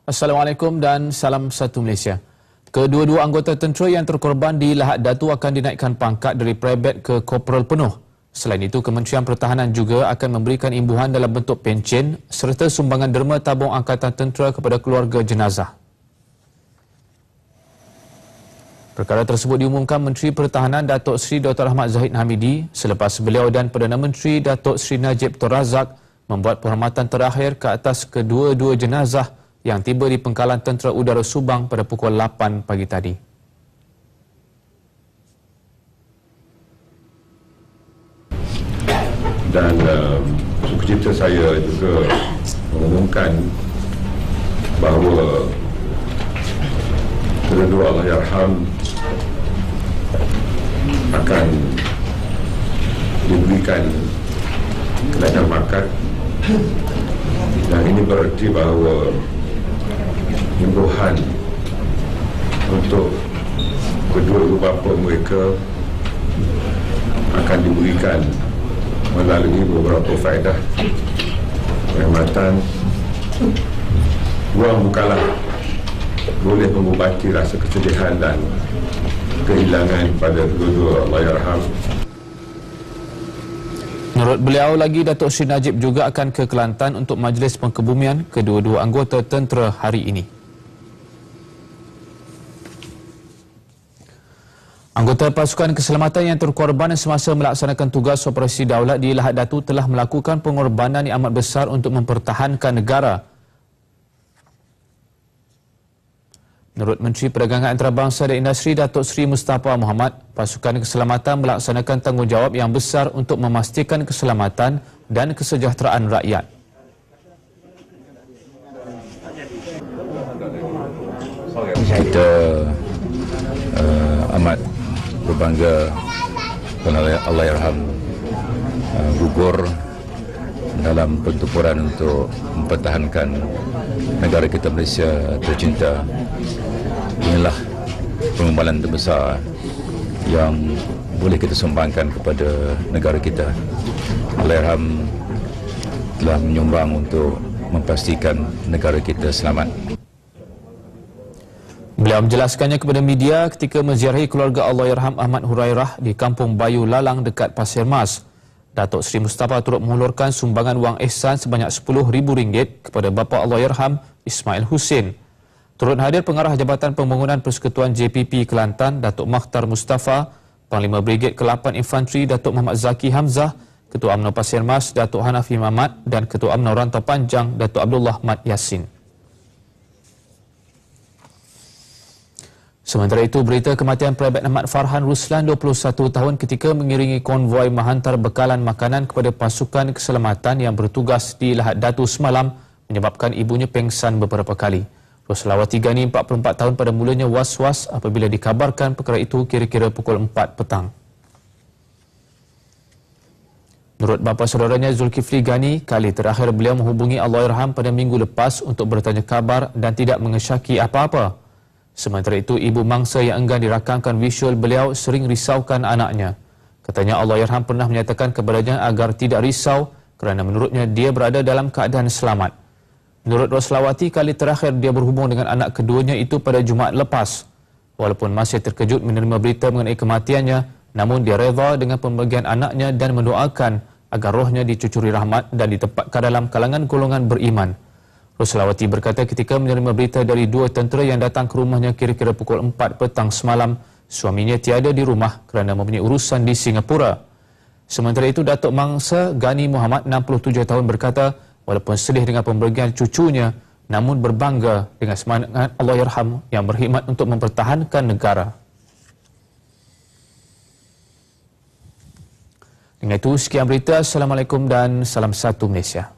Assalamualaikum dan salam satu Malaysia. Kedua-dua anggota tentera yang terkorban di Lahad Datu akan dinaikkan pangkat dari Private ke Korporal penuh. Selain itu, Kementerian Pertahanan juga akan memberikan imbuhan dalam bentuk pencen serta sumbangan derma tabung Angkatan Tentera kepada keluarga jenazah. Perkara tersebut diumumkan Menteri Pertahanan Datuk Seri Dr. Ahmad Zahid Hamidi selepas beliau dan Perdana Menteri Datuk Seri Najib Tun Razak membuat penghormatan terakhir ke atas kedua-dua jenazah yang tiba di Pengkalan Tentera Udara Subang pada pukul 8 pagi tadi. Dan sukacita saya juga mengumumkan bahawa kedua-dua Allahyarham akan diberikan kenaikan pangkat, dan ini berarti bahawa imbuhan untuk kedua-dua bapa mereka akan diberikan melalui beberapa faedah perkhidmatan. Wang bukanlah boleh mengubati rasa kesedihan dan kehilangan pada kedua-dua Allahyarham. Menurut beliau lagi, Datuk Seri Najib juga akan ke Kelantan untuk majlis pengkebumian kedua-dua anggota tentera hari ini. Anggota pasukan keselamatan yang terkorban semasa melaksanakan tugas operasi daulat di Lahad Datu telah melakukan pengorbanan yang amat besar untuk mempertahankan negara. Menurut Menteri Perdagangan Antarabangsa dan Industri Datuk Seri Mustafa Mohamad, pasukan keselamatan melaksanakan tanggungjawab yang besar untuk memastikan keselamatan dan kesejahteraan rakyat. Kita amat berbangga kerana Allahyarham gugur dalam pertempuran untuk mempertahankan negara kita Malaysia tercinta. Inilah pengorbanan terbesar yang boleh kita sumbangkan kepada negara kita. Allahyarham telah menyumbang untuk memastikan negara kita selamat. Beliau menjelaskannya kepada media ketika menziarahi keluarga Allahyarham Ahmad Hurairah di Kampung Bayu Lalang dekat Pasir Mas. Datuk Seri Mustafa turut menghulurkan sumbangan wang ihsan sebanyak RM10,000 kepada bapa Allahyarham Ismail Husin. Turut hadir pengarah Jabatan Pembangunan Persekutuan JPP Kelantan Datuk Makhtar Mustafa, Panglima Brigade ke-8 Infanteri Datuk Muhammad Zaki Hamzah, Ketua UMNO Pasir Mas Datuk Hanafi Mamat dan Ketua UMNO Rantau Panjang Datuk Abdullah Mat Yassin. Sementara itu, berita kematian Private Ahmad Farhan Ruslan 21 tahun ketika mengiringi konvoi menghantar bekalan makanan kepada pasukan keselamatan yang bertugas di Lahad Datu semalam menyebabkan ibunya pengsan beberapa kali. Roslawati Ghani 44 tahun pada mulanya was-was apabila dikabarkan perkara itu kira-kira pukul 4 petang. Menurut bapa saudaranya Zulkifli Ghani, kali terakhir beliau menghubungi Allahyarham pada minggu lepas untuk bertanya kabar dan tidak mengesyaki apa-apa. Sementara itu, ibu mangsa yang enggan dirakamkan visual beliau sering risaukan anaknya. Katanya Allahyarham pernah menyatakan kepadanya agar tidak risau kerana menurutnya dia berada dalam keadaan selamat. Menurut Roslawati, kali terakhir dia berhubung dengan anak keduanya itu pada Jumaat lepas. Walaupun masih terkejut menerima berita mengenai kematiannya, namun dia reda dengan pembagian anaknya dan mendoakan agar rohnya dicucuri rahmat dan ditempatkan dalam kalangan golongan beriman. Roslawati berkata ketika menerima berita dari dua tentera yang datang ke rumahnya kira-kira pukul 4 petang semalam, suaminya tiada di rumah kerana mempunyai urusan di Singapura. Sementara itu, Datuk Mangsa Ghani Muhammad 67 tahun berkata, walaupun sedih dengan pembagian cucunya, namun berbangga dengan semangat Allahyarham yang berkhidmat untuk mempertahankan negara. Dengan itu, sekian berita. Assalamualaikum dan salam satu Malaysia.